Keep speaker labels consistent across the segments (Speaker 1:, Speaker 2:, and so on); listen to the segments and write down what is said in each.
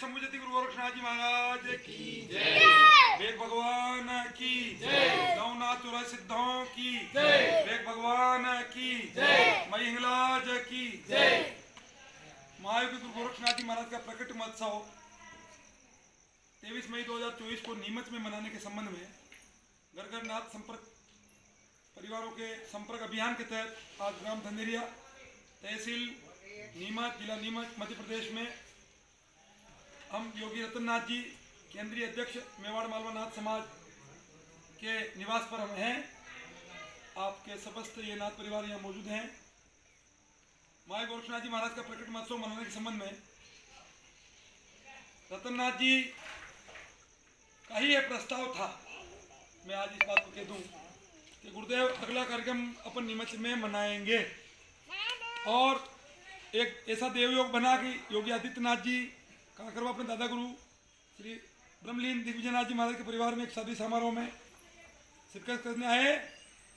Speaker 1: शंभुजति गुरु गोरक्षनाथ जी महाराज की जय। वेद भगवान की जय। नवनाथ चौरासी सिद्धों की जय। वेद भगवान की जय। मई हिंगलाज की जय। महायोगी गुरु गोरक्षनाथ जी महाराज का प्रकट महोत्सव 23 मई 2024 को नीमच में मनाने के संबंध में घर घर नाथ संपर्क परिवारों के संपर्क अभियान के तहत आज ग्राम धंधेरिया तहसील नीमच जिला नीमच मध्य प्रदेश में हम योगी रतननाथ जी केंद्रीय अध्यक्ष मेवाड़ मालवा नाथ समाज के निवास पर हम हैं। आपके समस्त ये नाथ परिवार यहाँ मौजूद हैं। माय गोरक्षनाथ जी महाराज का प्रकट महोत्सव मनाने के संबंध में रतननाथ जी का ही एक प्रस्ताव था। मैं आज इस बात को कह दूं कि गुरुदेव अगला कार्यक्रम अपन नीमच में मनाएंगे और एक ऐसा देवयोग बना कि योगी आदित्यनाथ जी काकरवा अपने दादा गुरु श्री ब्रह्मलीन दिग्विजयनाथ जी महाराज के परिवार में एक शादी समारोह में शिरकत करने आए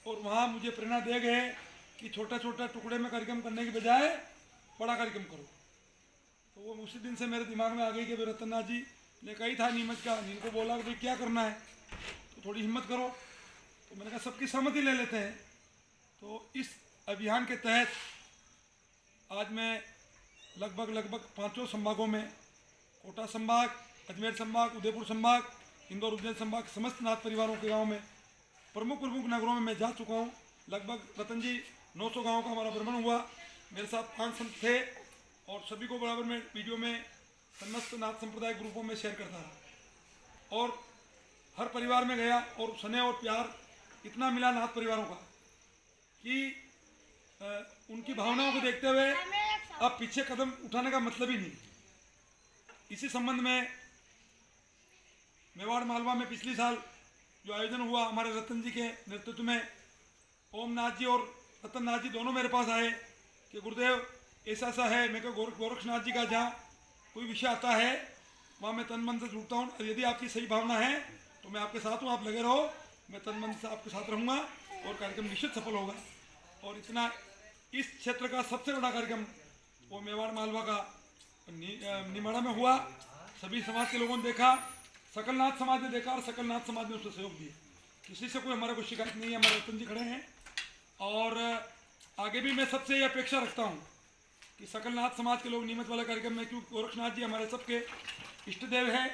Speaker 1: और वहाँ मुझे प्रेरणा दे गए कि छोटा छोटा टुकड़े में कार्यक्रम करने की बजाय बड़ा कार्यक्रम करो। तो वो उसी दिन से मेरे दिमाग में आ गई कि भाई रतननाथ जी ने कही था नीमच का, इनको बोला कि भाई क्या करना है तो थोड़ी हिम्मत करो। तो मैंने कहा सबकी सहमति ले लेते हैं। तो इस अभियान के तहत आज मैं लगभग पाँचों संभागों में कोटा संभाग, अजमेर संभाग, उदयपुर संभाग, इंदौर उज्जैन संभाग समस्त नाथ परिवारों के गाँव में प्रमुख नगरों में मैं जा चुका हूँ। लगभग रतन जी 900 गाँवों का हमारा भ्रमण हुआ। मेरे साथ 5 संत थे और सभी को बराबर में वीडियो में समस्त नाथ संप्रदाय ग्रुपों में शेयर करता रहा और हर परिवार में गया और स्नेह और प्यार इतना मिला नाथ परिवारों का कि उनकी भावनाओं को देखते हुए अब पीछे कदम उठाने का मतलब ही नहीं। इसी संबंध में मेवाड़ मालवा में पिछले साल जो आयोजन हुआ हमारे रतन जी के नेतृत्व में ओम नाथ जी और रतन नाथ जी दोनों मेरे पास आए कि गुरुदेव ऐसा है। मैं कहा गोरक्षनाथ जी का जहाँ कोई विषय आता है वहाँ मैं तन मन से जुड़ता हूँ और यदि आपकी सही भावना है तो मैं आपके साथ हूँ, आप लगे रहो, मैं तन मन से आपके साथ रहूँगा और कार्यक्रम निश्चित सफल होगा। और इतना इस क्षेत्र का सबसे बड़ा कार्यक्रम वो मेवाड़ मालवा का निमाड़ा में हुआ। सभी समाज के लोगों ने देखा, सकलनाथ समाज ने देखा और सकलनाथ समाज ने उसको सहयोग दिया। किसी से कोई हमारा कोई शिकायत नहीं है। हमारे रतन जी खड़े हैं और आगे भी मैं सबसे ये अपेक्षा रखता हूँ कि सकलनाथ समाज के लोग नीमच वाले कार्यक्रम में, क्योंकि गोरक्षनाथ जी हमारे सबके इष्ट देव हैं,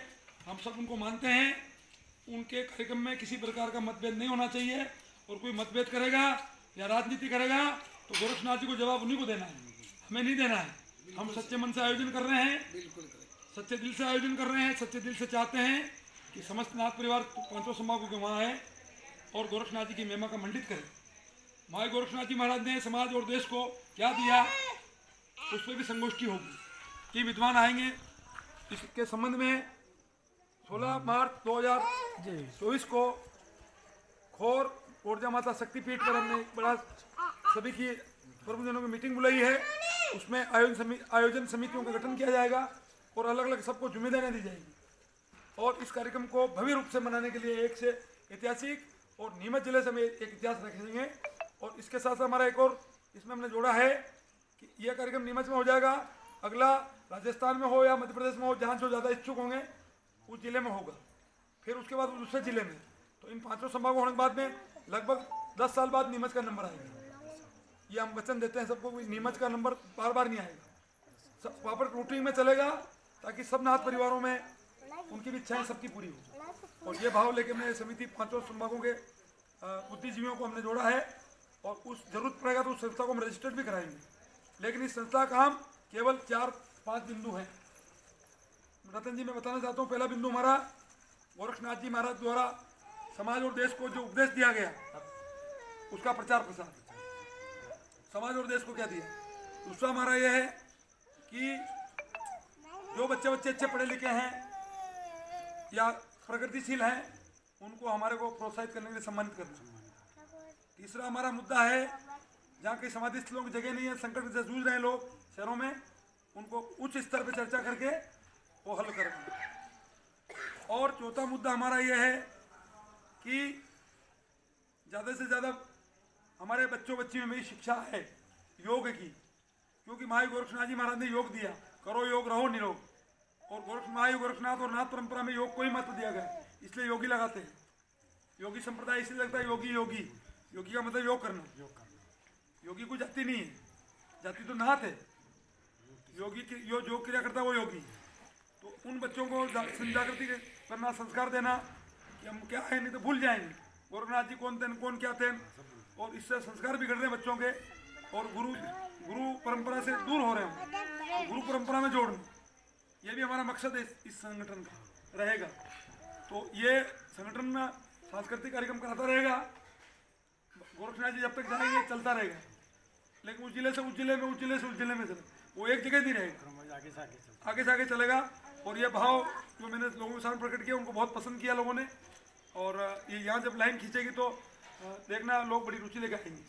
Speaker 1: हम सब उनको मानते हैं। उनके कार्यक्रम में किसी प्रकार का मतभेद नहीं होना चाहिए और कोई मतभेद करेगा या राजनीति करेगा तो गोरक्षनाथ जी को जवाब उन्हीं को देना है, हमें नहीं देना है। हम सच्चे मन से आयोजन कर रहे हैं, सच्चे दिल से आयोजन कर रहे हैं, सच्चे दिल से चाहते हैं कि समस्त नाथ परिवार पांचों संभागों के वहाँ है और गोरक्षनाथ जी की महिमा का मंडित करें। माय गोरक्षनाथ जी महाराज ने समाज और देश को क्या दिया उस पर भी संगोष्ठी होगी कि विद्वान आएंगे। इसके संबंध में 16 मार्च 2024 को खोर ऊर्जा माता शक्तिपीठ पर हमने बड़ा सभी की प्रबंधनों की मीटिंग बुलाई है। उसमें आयोजन समितियों का गठन किया जाएगा और अलग अलग सबको जिम्मेदारियां दी जाएगी और इस कार्यक्रम को भव्य रूप से मनाने के लिए एक से ऐतिहासिक और नीमच जिले से हम एक इतिहास रखेंगे। और इसके साथ हमारा एक और इसमें हमने जोड़ा है कि यह कार्यक्रम नीमच में हो जाएगा, अगला राजस्थान में हो या मध्य प्रदेश में हो, जहाँ जो ज़्यादा इच्छुक होंगे उस जिले में होगा, फिर उसके बाद दूसरे जिले में। तो इन पाँचों संभाग होने के बाद में लगभग 10 साल बाद नीमच का नंबर आएगा। ये हम वचन देते हैं सबको, नीमच का नंबर बार बार नहीं आएगा, सब प्रॉपर रूटीन में चलेगा ताकि सब नाथ परिवारों में उनकी भी इच्छाएं सबकी पूरी हो। और ये भाव लेके मैं समिति पांचों संभागों के बुद्धिजीवियों को हमने जोड़ा है और उस जरूरत पड़ेगा तो उस संस्था को हम रजिस्टर्ड भी कराएंगे। लेकिन इस संस्था का हम केवल 4-5 बिंदु हैं। रतन जी मैं बताना चाहता हूँ, पहला बिंदु हमारा गोरक्षनाथ जी महाराज द्वारा समाज और देश को जो उपदेश दिया गया उसका प्रचार प्रसार, समाज और देश को क्या दिया। दूसरा हमारा यह है कि जो बच्चे अच्छे पढ़े लिखे हैं या प्रगतिशील हैं उनको हमारे को प्रोत्साहित करने के लिए सम्मानित करना। तीसरा हमारा मुद्दा है जहाँ कई समाधि स्थलों की जगह नहीं है, संकट से जूझ रहे हैं लोग शहरों में, उनको उच्च स्तर पर चर्चा करके वो हल करना। और चौथा मुद्दा हमारा यह है कि ज़्यादा से ज़्यादा हमारे बच्चों बच्चियों में शिक्षा है योग की, क्योंकि माई गोरक्षनाथ जी महाराज ने योग दिया, करो योग रहो निरोग। और महायोग गोरखनाथ और नाथ परंपरा में योग को ही महत्व दिया गया है, इसलिए योगी लगाते हैं। योगी संप्रदाय इसलिए लगता है योगी योगी, योगी का मतलब योग करना। योगी कोई जाति नहीं है, जाति तो नाथ है। योगी की जो क्रिया करता है वो योगी। तो उन बच्चों को संजागृति करना, संस्कार देना कि हम क्या है, नहीं तो भूल जाएंगे गोरखनाथ जी कौन थे, कौन क्या थे। और इससे संस्कार बिगड़ रहे हैं बच्चों के, और गुरु परंपरा से दूर हो रहे हैं। गुरु परंपरा में जोड़ना, ये भी हमारा मकसद है इस संगठन का रहेगा। तो ये संगठन सांस्कृतिक कार्यक्रम कराता रहेगा। गोरखनाथ जी जब तक जाएंगे चलता रहेगा, लेकिन उस जिले से उस जिले में, उस जिले से उस जिले में चले, वो एक जगह नहीं रहेगा, आगे से आगे चलेगा। और ये भाव जो मैंने लोगों के सामने प्रकट किया, उनको बहुत पसंद किया लोगों ने। और ये यहाँ जब लाइन खींचेगी तो देखना लोग बड़ी रुचि लेकर आएंगे,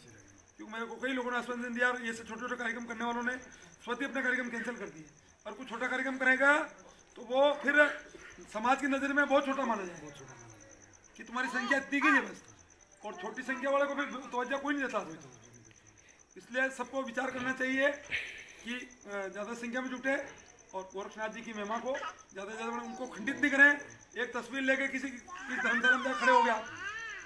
Speaker 1: क्योंकि मेरे को कई लोगों ने आश्वासन दिया, और ये से छोटे छोटे कार्यक्रम करने वालों ने स्वतः अपने कार्यक्रम कैंसिल कर दिए। और कुछ छोटा कार्यक्रम करेगा तो वो फिर समाज की नज़र में बहुत छोटा माना जाएगा कि तुम्हारी संख्या इतनी की है बस, और छोटी संख्या वाले को फिर तवज्जो कोई नहीं देता। इसलिए सबको विचार करना चाहिए कि ज़्यादा संख्या में जुटे और गोरखनाथ जी की महिमा को ज़्यादा से ज़्यादा उनको खंडित नहीं करें। एक तस्वीर लेके किसी धर्म में खड़े हो गया,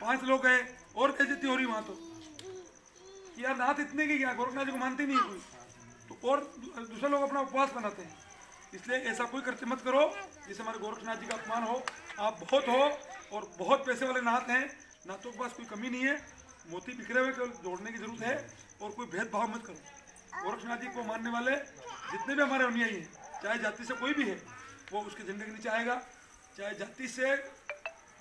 Speaker 1: 5 लोग गए और बेइज्जती हो रही वहाँ तो कि यार नाथ इतने की क्या, गोरखनाथ जी को मानते नहीं कोई, तो और दूसरे लोग अपना उपवास बनाते हैं। इसलिए ऐसा कोई कृत्य मत करो जिससे हमारे गोरखनाथ जी का अपमान हो। आप बहुत हो और बहुत पैसे वाले नाथ हैं, नाथों के पास कोई कमी नहीं है, मोती बिखरे हुए केवल जोड़ने की जरूरत है। और कोई भेदभाव मत करो। गोरखनाथ जी को मानने वाले जितने भी हमारे अनुयायी हैं, चाहे जाति से कोई भी है, वो उसके झंडे के नीचे आएगा। चाहे जाति से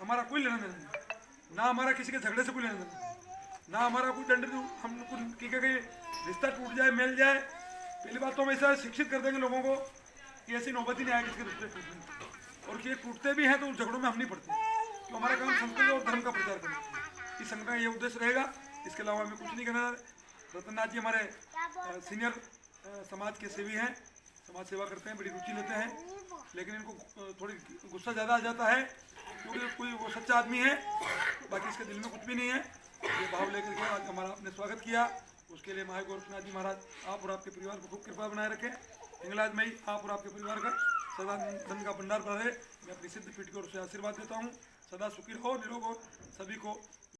Speaker 1: हमारा कोई लेना देना नहीं, ना हमारा किसी के झगड़े से कोई लेना देना, ना हमारा कोई दंड, हम कि रिश्ता टूट जाए मिल जाए, पहली बात तो हम ऐसा शिक्षित कर देंगे लोगों को कि ऐसी नौबत ही नहीं आएगी इसके रिश्ते टूटने। और कि टूटते भी हैं तो उन झगड़ों में हम नहीं पड़ते। तो हमारा काम संस्कृत और धर्म का प्रचार करना, इस संगठन का ये उद्देश्य रहेगा। इसके अलावा हमें कुछ नहीं करना। रतननाथ जी हमारे सीनियर समाज के सेवी हैं, समाज सेवा करते हैं, बड़ी रुचि लेते हैं, लेकिन इनको थोड़ी गुस्सा ज़्यादा आ जाता है क्योंकि कोई वो सच्चा आदमी है, बाकी इसके दिल में कुछ भी नहीं है। ये भाव लेकर के आज हमारा आपने स्वागत किया, उसके लिए महायोग गोरखनाथ जी महाराज आप और आपके परिवार को खूब कृपा बनाए रखें। हिंगलाज में ही आप और आपके परिवार का सदा धन का भंडार बढ़े। मैं अपनी सिद्ध पीठ की ओर से आशीर्वाद देता हूँ। सदा सुखी रहो, निरोग हो, सभी को